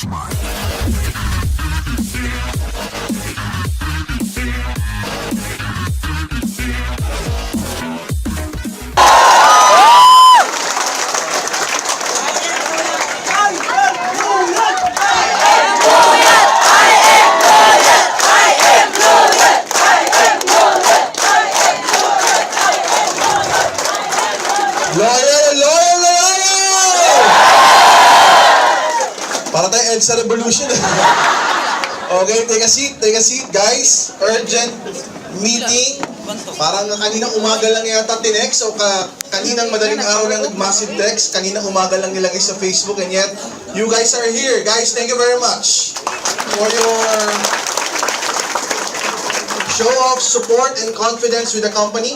Flashman. Para tayong EDSA Revolution. Okay, take a seat, guys. Urgent meeting. Parang kaninang umaga lang yata tinext o kaninang madaling araw lang nag-massive text. Kaninang umaga lang nilagay sa Facebook and yet, you guys are here. Guys, thank you very much for your show of support and confidence with the company.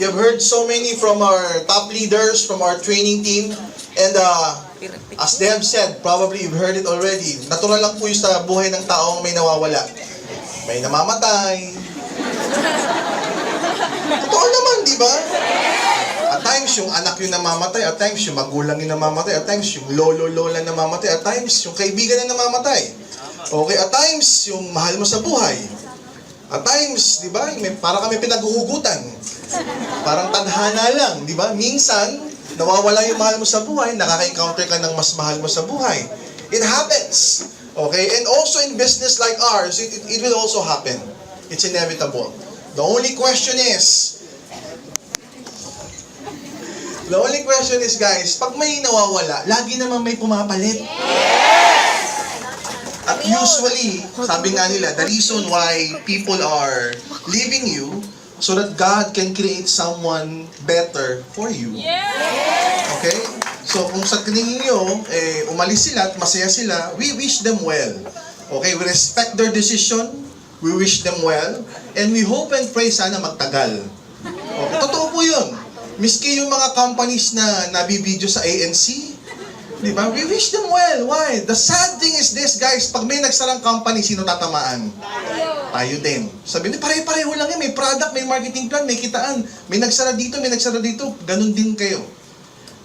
You've heard so many from our top leaders, from our training team, and as they have said, probably you've heard it already, natural lang po yung sa buhay ng taong may nawawala. May namamatay. Totoo naman, di ba? At times yung anak yung namamatay, at times yung magulang yung namamatay, at times yung lolo-lola namamatay, at times yung kaibigan na namamatay. Okay, at times yung mahal mo sa buhay. At times, di ba, para kami pinaghuhugutan. Parang tadhana lang, di ba? Minsan, nawawala yung mahal mo sa buhay, nakaka-encounter ka ng mas mahal mo sa buhay. It happens. Okay? And also in business like ours, it will also happen. It's inevitable. The only question is, guys, pag may nawawala, lagi naman may pumapalit. At usually, sabi nga nila, the reason why people are leaving you, so that God can create someone better for you. Okay? So, kung sa tingin nyo, umalis sila at masaya sila, we wish them well. Okay? We respect their decision, we wish them well, and we hope and pray sana magtagal. Okay? Totoo po yun. Miski yung mga companies na nabibideo sa ANC, di ba? We wish them well. Why? The sad thing is this, guys, pag may nagsarang company, sino tatamaan? Tayo din. Sabi niyo, pare-pareho lang yan. May product, may marketing plan, may kitaan. May nagsara dito, may nagsara dito. Ganun din kayo.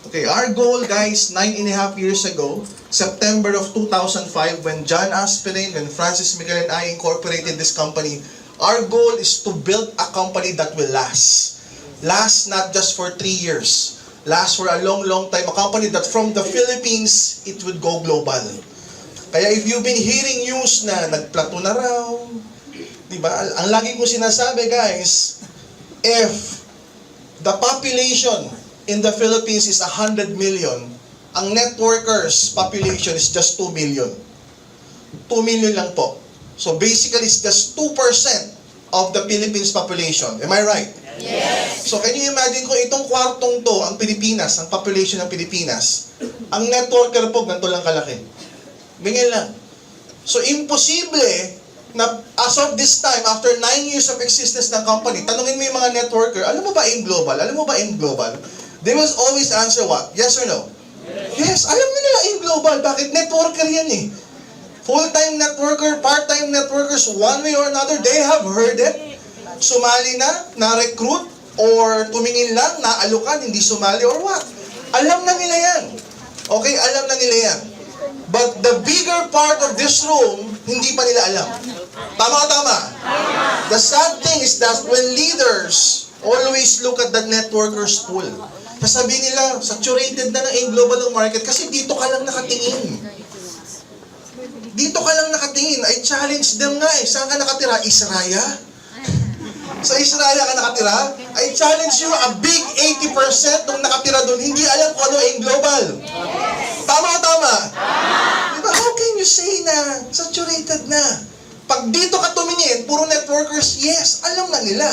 Okay, our goal, guys, 9.5 years ago, September of 2005, when John Aspirin, when Francis Miguel and I incorporated this company, our goal is to build a company that will last. Last not just for 3 years. Last for a long, long time. A company that from the Philippines, it would go global. Kaya if you've been hearing news na nagplato na raw, diba? Ang lagi ko sinasabi, guys, if the population in the Philippines is 100 million, ang networkers population is just 2 million. 2 million lang po. So basically, it's just 2% of the Philippines population. Am I right? Yes. So can you imagine kung itong kwartong to, ang Pilipinas, ang population ng Pilipinas, ang networker po, ganito lang kalaki. Ganyan lang. So imposible na as of this time, after 9 years of existence ng company, tanungin mo yung mga networker, alam mo ba AIM Global? Alam mo ba AIM Global? They will always answer what? Yes or no? Yes, alam nila AIM Global. Bakit? Networker yan eh. Full-time networker, part-time networkers, one way or another, they have heard it. Sumali na, na-recruit, or tumingin lang, naalukan, hindi sumali, or what? Alam na nila yan. Okay, alam na nila yan. But the bigger part of this room, hindi pa nila alam. Tama o tama? The sad thing is that when leaders always look at the networkers pool, sasabihin nila, saturated na ng AIM Global ng market kasi dito ka lang nakatingin. Dito ka lang nakatingin. I challenge them nga eh. Saan ka nakatira? Israel? Sa Israel ka nakatira? I challenge you, a big 80% nung nakatira doon, hindi alam kung ano AIM Global. Tama o tama? Diba? How can you say na saturated na? Pag dito ka tumingin, puro networkers, yes, alam na nila.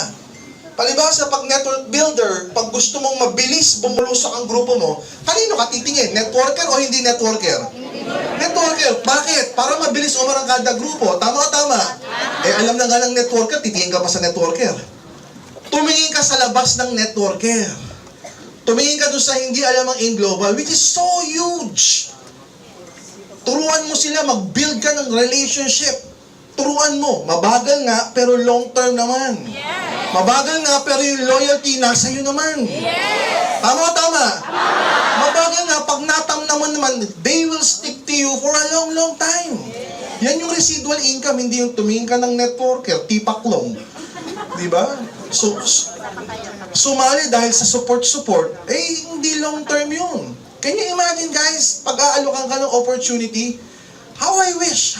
Palibhasa, pag network builder, pag gusto mong mabilis bumulusok ang grupo mo, kanino ka titingin? Networker o hindi networker? Networker. Bakit? Para mabilis umarang kada grupo. Tama o tama? Alam na nga ng networker, titingin ka pa sa networker. Tumingin ka sa labas ng networker. Tumingin ka doon sa hindi alam ang AIM Global, which is so huge. Turuan mo sila, mag-build ka ng relationship. Turuan mo. Mabagal nga, pero long term naman. Mabagal nga, pero yung loyalty nasa iyo naman. Tama o tama? Mabagal nga, pag natamnaman naman, they will stick to you for a long, long time. Yan yung residual income, hindi yung tumingin ka ng networker, tipaklong. Di ba? So, sumali dahil sa support, hindi long term yun. Can you imagine guys, pag-aalokan ka ng opportunity, how I wish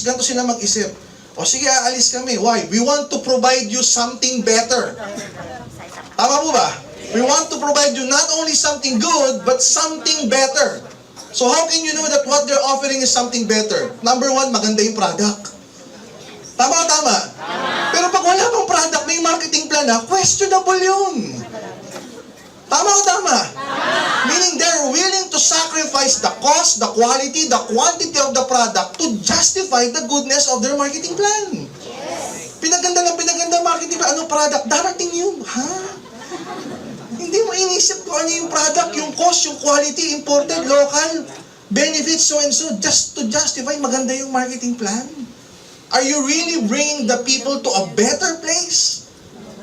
ganito sila mag-isip. O sige, aalis kami. Why? We want to provide you something better. Tama po ba? We want to provide you not only something good, but something better. So how can you know that what they're offering is something better? Number one, maganda yung product. Tama. Pero pag wala pang product, may marketing plan na, questionable yun. Tama. Meaning they're willing to sacrifice the cost, the quality, the quantity of the product to justify the goodness of their marketing plan. Pinaganda marketing plan. Ano product? Darating yun. Ha? Hindi mo inisip kung ano yung product, yung cost, yung quality, imported, local, benefits, so and so, just to justify maganda yung marketing plan. Are you really bringing the people to a better place?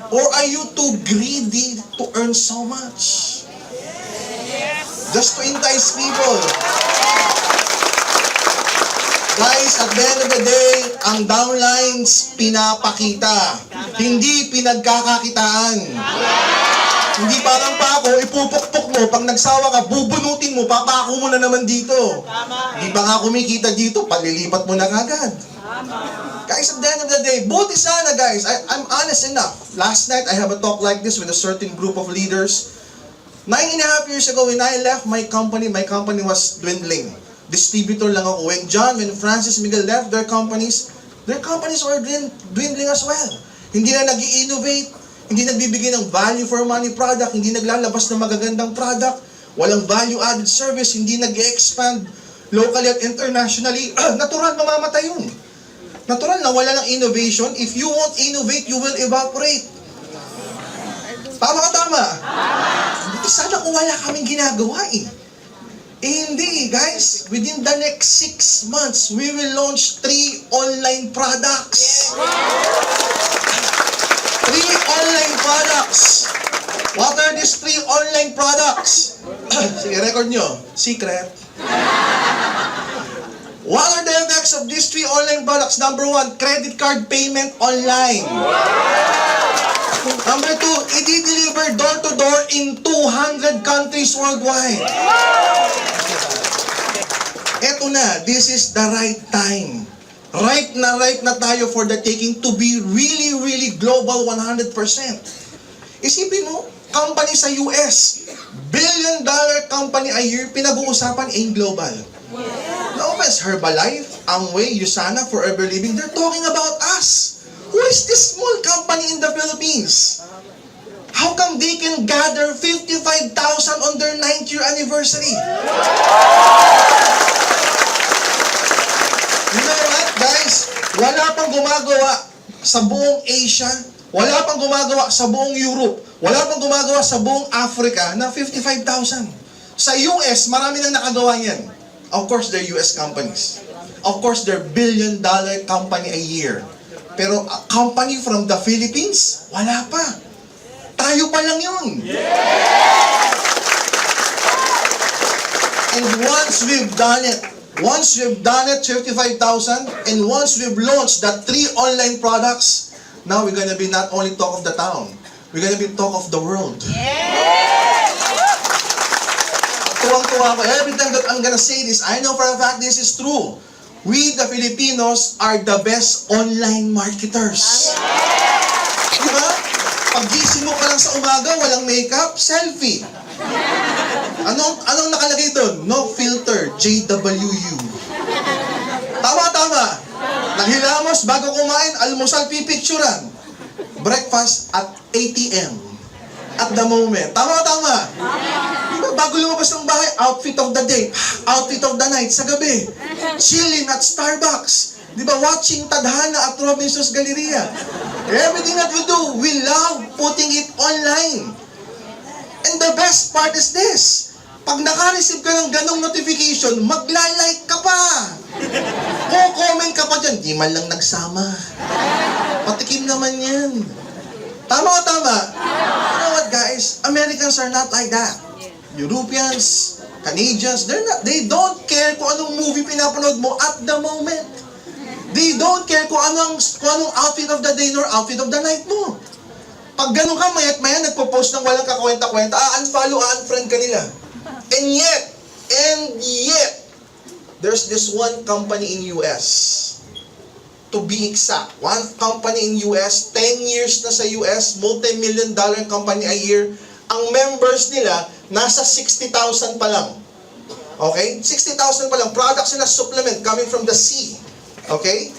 Or are you too greedy to earn so much? Just to entice people. Guys, at the end of the day, ang downlines pinapakita. Hindi pinagkakakitaan. Hindi parang pako, ipupukpok mo, pag nagsawa ka, bubunutin mo, papako mo na naman dito. Hindi pa nga kumikita dito, palilipat mo na agad. Guys, at the end of the day, buti sana guys, I'm honest enough. Last night, I have a talk like this with a certain group of leaders. 9.5 years ago, when I left my company was dwindling. Distributor lang ako. When Francis Miguel left their companies were dwindling as well. Hindi na nag-i-innovate, hindi nagbibigay ng value for money product, hindi naglalabas ng magagandang product, walang value-added service, hindi nag-expand locally at internationally. Natural, mamamatay yun. Natural na wala ng innovation. If you won't innovate, you will evaporate. Tama. Hindi sana kung wala kaming ginagawa hindi, guys. Within the next 6 months, we will launch 3 online products. 3 online products. What are these 3 online products? Sige, record nyo. Secret. What are the effects of these 3 online products? Number 1, credit card payment online. Number 2, i-deliver door-to-door in 200 countries worldwide. Eto na, this is the right time. Right na tayo for the taking to be really, really global 100%. Isipin mo, company sa US, billion-dollar company a year, pinag-uusapan global. No offense, Herbalife, Amway, Usana, Forever Living, they're talking about us. Who is this small company in the Philippines? How come they can gather 55,000 on their 9th year anniversary? You know what, guys? Wala pang gumagawa sa buong Asia, wala pang gumagawa sa buong Europe, wala pang gumagawa sa buong Africa na 55,000. Sa US, marami nang nakagawa yan. Of course, they're US companies. Of course, they're billion-dollar company a year. Pero a company from the Philippines, wala pa. Tayo pa lang yun. And once we've done it, 55,000, and once we've launched the 3 online products, now we're gonna be not only talk of the town, we're gonna be talk of the world. Tuwang-tuwa ko. Every time that I'm gonna say this, I know for a fact this is true. We, the Filipinos, are the best online marketers. Diba? Pag-gising mo pa lang sa umaga, walang makeup, selfie. Anong nakalagay doon? No filter, JWU. Tama. Naghilamos, bago kumain, almusal, pipicturan. Breakfast at 8 a.m. At the moment. Tama. Diba, bago lumabas ng bahay, outfit of the day, outfit of the night, sa gabi. Chilling at Starbucks. Diba, watching Tadhana at Robinson's Galleria. Everything that we do, we love putting it online. And the best part is this. Pag naka-receive ka ng ganong notification, magla-like ka pa. Comment ka pa dyan, di man lang nagsama. Patikim naman yan. Tama. You know what, guys? Americans are not like that. Europeans, Canadians, they don't care kung anong movie pinapanood mo at the moment. They don't care kung anong outfit of the day nor outfit of the night mo. Pag ganun ka, maya't maya, nagpo-post ng walang kakwenta-kwenta, unfollow, unfriend ka nila. And yet, there's this one company in US, to be exact, one company in US, 10 years na sa US, multi-million-dollar company a year, ang members nila, nasa 60,000 pa lang. Okay? 60,000 pa lang. Products nila, supplement, coming from the sea. Okay?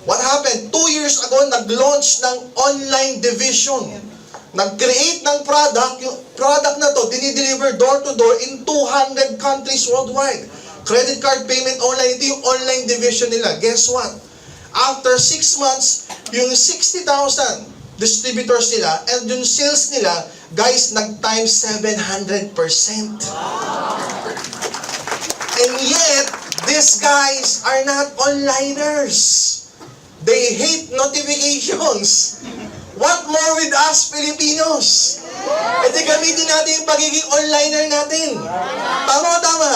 What happened? 2 years ago, nag-launch ng online division. Nag-create ng product. Yung product na to, dinideliver door-to-door in 200 countries worldwide. Credit card payment online. Ito yung online division nila. Guess what? After 6 months, yung 60,000 distributors nila and yung sales nila, guys, nag-times 700%. And yet, these guys are not onliners. They hate notifications. What more with us Filipinos? E di gamitin natin yung pagiging onliner natin. Tama.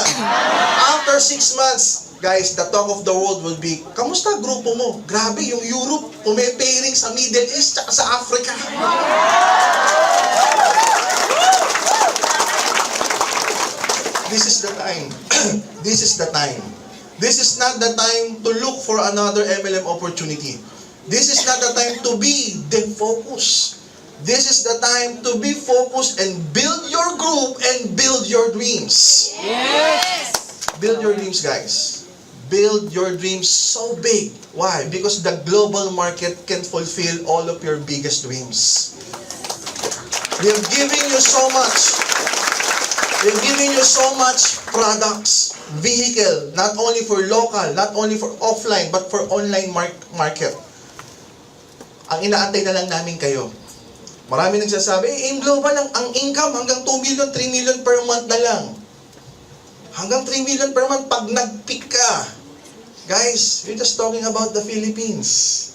After 6 months, guys, the talk of the world will be, kamusta grupo mo? Grabe, yung Europe, pumipairing sa Middle East at sa Africa. This is the time. This is the time. This is not the time to look for another MLM opportunity. This is not the time to be defocused. This is the time to be focused and build your group and build your dreams. Yes! Build your dreams, guys. Build your dreams so big. Why? Because the global market can fulfill all of your biggest dreams. We have given you so much. We're giving you so much products, vehicle, not only for local, not only for offline, but for online market. Ang inaantay na lang namin kayo. Marami nagsasabi, in global ang income hanggang 2 million, 3 million per month na lang. Hanggang 3 million per month pag nag-peak ka. Guys, we're just talking about the Philippines.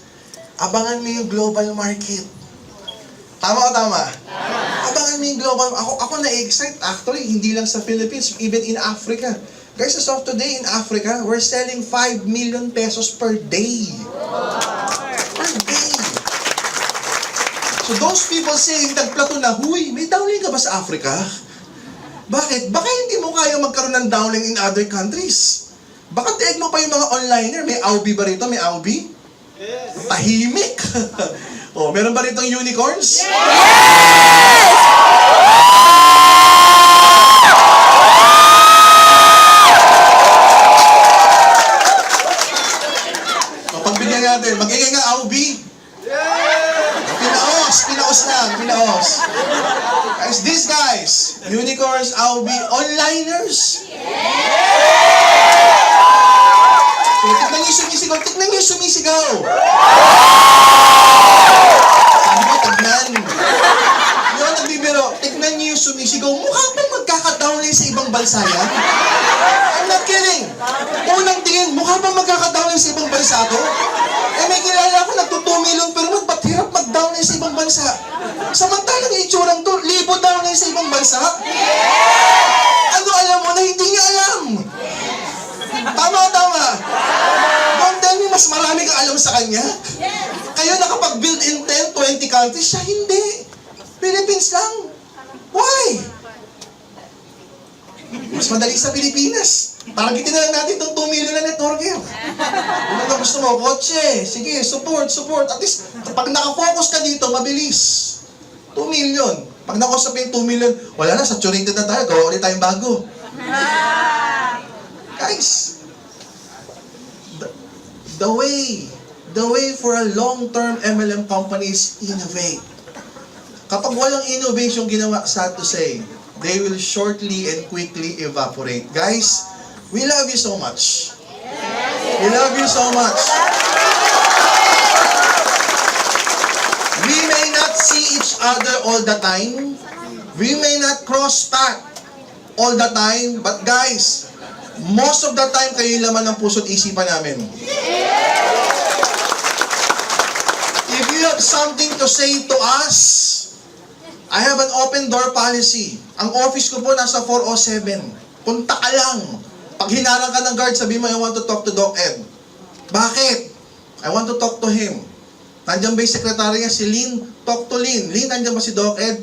Abangan mo yung global market. Tama o tama? Abangan mo yung global. Ako na-excite actually, hindi lang sa Philippines, even in Africa. Guys, as of today in Africa, we're selling 5 million pesos per day. Per day. So those people saying, nagplato na, huy, may downlink ka ba sa Africa? Bakit? Baka hindi mo kaya magkaroon ng downlink in other countries. Baka tieg mo pa yung mga onliner. May AUBI ba rito? May AUBI? Yes. Tahimik. Oh, meron ba ritong unicorns? Yes! So, pagbigyan natin, mag-ingay nga, Aubi. Pinaos. Guys, these guys, unicorns, Aubi, onliners. So, tignan niyo yung sumisigaw. Sabi ko, tignan. Yung nagbibiro, tignan niyo yung sumisigaw. Mukha bang magkaka-downline sa ibang bansa yan? I'm not kidding. Unang tingin, mukha bang magkaka-downline sa ibang bansa to? Eh, may kilala ako, nagto 2 million per month, ba't hirap mag-downline sa ibang bansa? Samantalang yung itsurang to, libo downline sa ibang bansa? Ano alam mo na hindi niya alam? Tama. Don't tell me mas marami kang alam sa kanya. Kayo nakapag-build in 10, 20 countries, siya hindi. Philippines lang. Why? Mas madali sa Pilipinas. Parang gitin na lang natin itong 2 million na networker. Kung ano gusto mo, kotse, sige, support. At least, pag nakafocus ka dito, mabilis. 2 million. Pag nakusap yung 2 million, wala na, saturated na tayo, gawa ulit tayong bago. Guys, the way for a long-term MLM company is innovate. Kapag walang innovation ginawa, sad to say, they will shortly and quickly evaporate. Guys, we love you so much. We love you so much. We may not see each other all the time. We may not cross path all the time. But guys, most of the time, kayo yung laman ng puso't isipan namin. If you have something to say to us, I have an open door policy. Ang office ko po nasa 407. Punta ka lang. Pag hinarang ka ng guard, sabi mo, I want to talk to Doc Ed. Bakit? I want to talk to him. Nandiyan ba yung sekretary niya? Si Lynn? Talk to Lynn. Lynn, nandiyan ba si Doc Ed?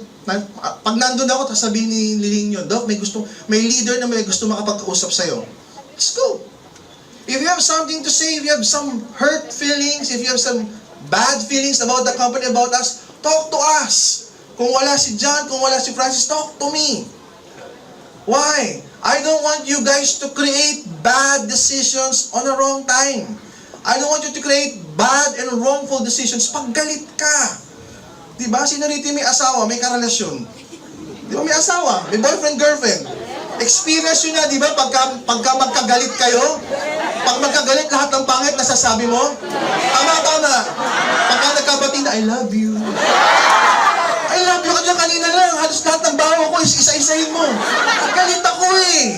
Pag nandun ako, sabihin ni Lynn yun, Doc, may leader na may gusto makapag-usap sa'yo. Let's go. If you have something to say, if you have some hurt feelings, if you have some bad feelings about the company, about us, talk to us. Kung wala si John, kung wala si Francis, talk to me. Why? I don't want you guys to create bad decisions on the wrong time. I don't want you to create bad and wrongful decisions pag galit ka. Diba? Sino rito may asawa, may karelasyon? Diba may asawa? May boyfriend, girlfriend? Experience yun na, diba? Pagka magkagalit kayo, pag magkagalit, lahat ng pangit nasasabi mo? Tama. Pagka nagkabating na, I love you. I love you ka dyan kanina lang. Halos lahat ng baho ko, isa-isahin mo. Galit ako eh.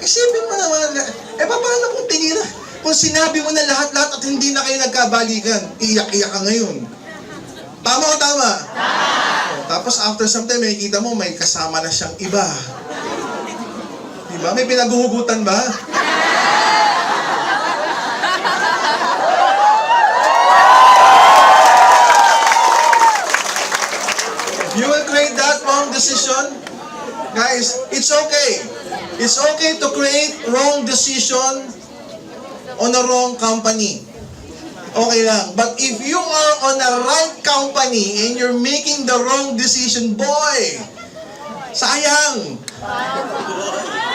Isipin mo naman, paano kung tinira? Kung sinabi mo na lahat-lahat at hindi na kayo nagkabalikan, iyak-iyak ka ngayon. Tama o tama? Tapos after some time, makikita mo, may kasama na siyang iba. Diba? May pinaghuhugutan ba? You will create that wrong decision. Guys, it's okay. It's okay to create wrong decision on a wrong company. Okay lang. But if you are on the right company and you're making the wrong decision, boy, sayang.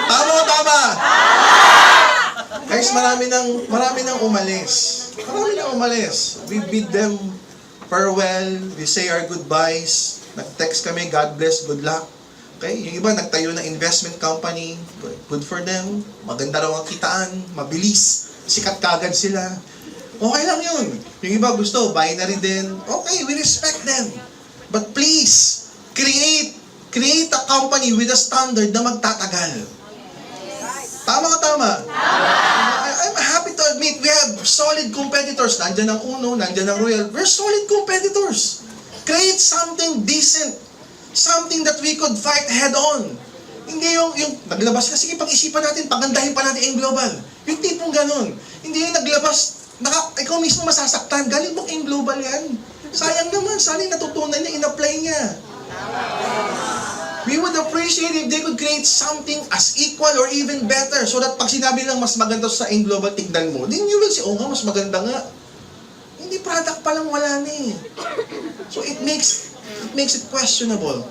Tama. Guys, marami nang umalis. We bid them farewell. We say our goodbyes. Nag-text kami, God bless, good luck. Okay? Yung iba, nagtayo ng investment company. Good for them. Maganda raw ang kitaan. Mabilis. Sikat kagad sila. Okay lang yun. Yung iba gusto, binary din. Okay, we respect them. But please, create a company with a standard na magtatagal. Tama. I'm happy to admit, we have solid competitors. Nandiyan ang Uno, nandiyan ang Royal. We're solid competitors. Create something decent. Something that we could fight head on. Hindi yung naglabas ka, sige pag-isipan natin, pagandahin pa natin yung global. Yung tipong ganun. Hindi yung naglabas, ikaw mismo masasaktan. Galing mo yung global yan. Sayang naman, sana yung natutunan niya, in-apply niya. We would appreciate if they could create something as equal or even better so that pag sinabi lang mas maganda sa in global, tignan mo, then you will say, nga, mas maganda nga. Hindi product pa lang wala na eh. So it makes it questionable.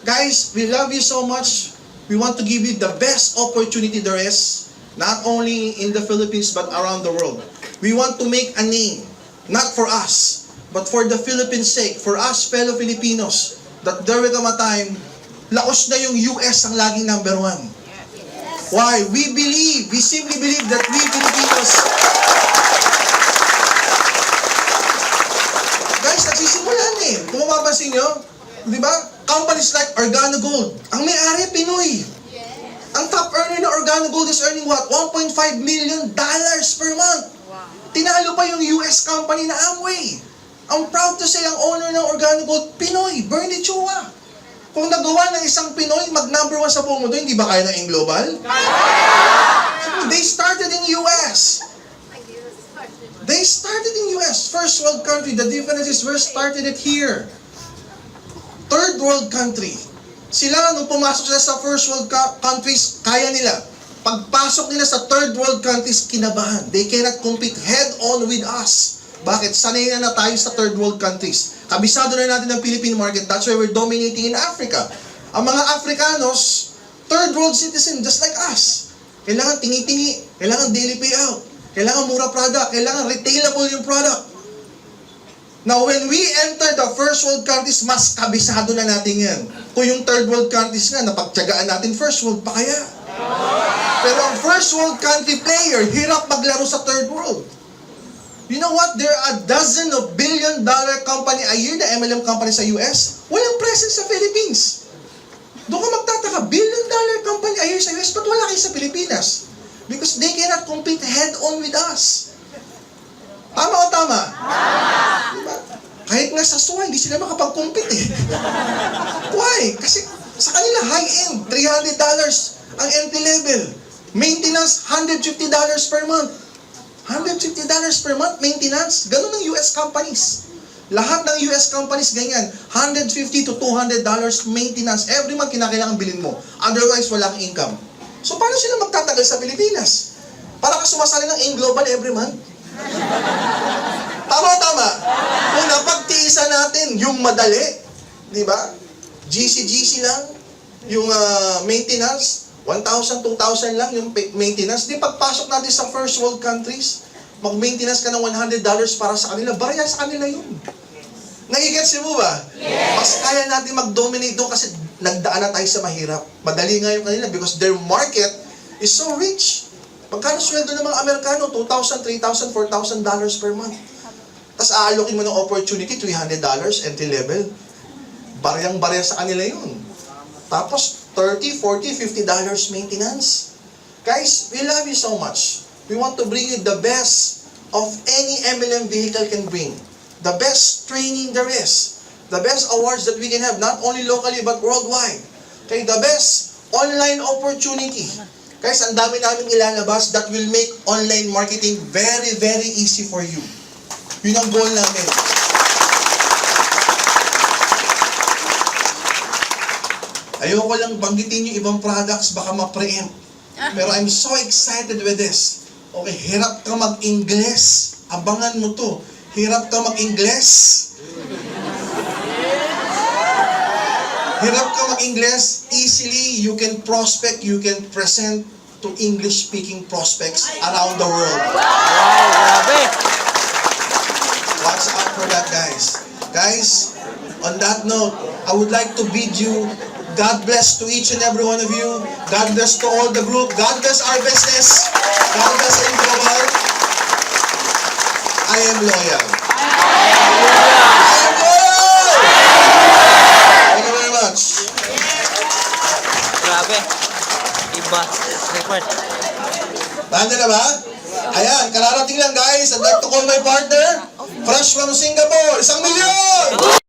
Guys, we love you so much. We want to give you the best opportunity there is, not only in the Philippines but around the world. We want to make a name, not for us, but for the Philippines' sake, for us fellow Filipinos, that there will come a time, laos na yung US ang laging number one. Why? We simply believe that we Filipinos, guys, nagsisimulan eh. Kung mapapansin nyo, di ba? Companies like Organo Gold, ang may-ari Pinoy. Ang top earner na Organo Gold is earning what? $1.5 million per month. Tinalo pa yung US company na Amway. I'm proud to say ang owner ng Organo Gold, Pinoy, Bernie Chua. Kung nagawa ng isang Pinoy, mag-number 1 sa buong mundo, hindi ba kaya ng global? They started in US. They started in US, first world country. The difference is we started it here. Third world country. Sila, nung pumasok sila sa first world countries, kaya nila. Pagpasok nila sa third world countries, kinabahan. They cannot compete head-on with us. Bakit? Sanay na tayo sa third world countries. Kabisado na natin ang Philippine market. That's why we're dominating in Africa. Ang mga Africanos, third world citizen, just like us. Kailangan tingi-tingi. Kailangan daily payout. Kailangan mura product. Kailangan retailable yung product. Now, when we enter the first world countries, mas kabisado na natin yan. Kung yung third world countries nga, napagtyagaan natin first world pa kaya. Pero ang first world country player, hirap maglaro sa third world. You know what? There are a dozen of billion-dollar company a year, the MLM company sa US, walang presence sa Philippines. Doon ka magtataka, billion-dollar company a year sa US, ba't wala kayo sa Pilipinas? Because they cannot compete head-on with us. Tama o tama? Diba? Kahit nga sa SUA, hindi sila makapag-compete eh. Why? Kasi Sa kanila, high-end, $300 ang entry level. Maintenance, $150 per month. $150 per month, maintenance. Ganun ang US companies. Lahat ng US companies ganyan. $150 to $200 maintenance. Every month, kinakailangan bilhin mo. Otherwise, walang income. So, paano sila magtatagal sa Pilipinas? Para ka sumasali ng AIM Global every month? Tama. Una, pagtiisan natin yung madali. Di ba? GC lang. Yung maintenance, 1,000, 2,000 lang yung maintenance. Di pagpasok natin sa first world countries, mag-maintenance ka ng $100 para sa kanila, barya sa kanila yun. Nagigets mo ba? Yes. Mas kaya natin mag-dominate doon kasi nagdaan na tayo sa mahirap. Madali nga yung kanila because their market is so rich. Magkano sweldo ng mga Amerikano? $2,000, $3,000, $4,000 per month. Tapos aalokin mo ng opportunity, $300 entry level. Baryang-barya sa kanila yun. Tapos $30, $40, $50 maintenance. Guys, we love you so much. We want to bring you the best of any MLM vehicle can bring. The best training there is. The best awards that we can have, not only locally but worldwide. Okay, the best online opportunity. Guys, ang dami namin ilalabas that will make online marketing very, very easy for you. Yun ang goal namin. Ayoko lang banggitin yung ibang products, baka ma-preempt. Pero I'm so excited with this. Okay, hirap ka mag-Ingles. Abangan mo to. Hirap ka mag-Ingles. Hirap ka mag-Ingles. Easily, you can prospect, you can present to English-speaking prospects around the world. Wow, grabe! Watch out for that, guys. Guys, on that note, I would like to bid you God bless to each and every one of you. God bless to all the group. God bless our business. God bless AIM Global. I am loyal. I am loyal! Thank you very much. Grabe. Iba. Report. Tanda na ba? Ayan, kararating lang guys. I'd like to call my partner. Fresh from Singapore. 1 milyon!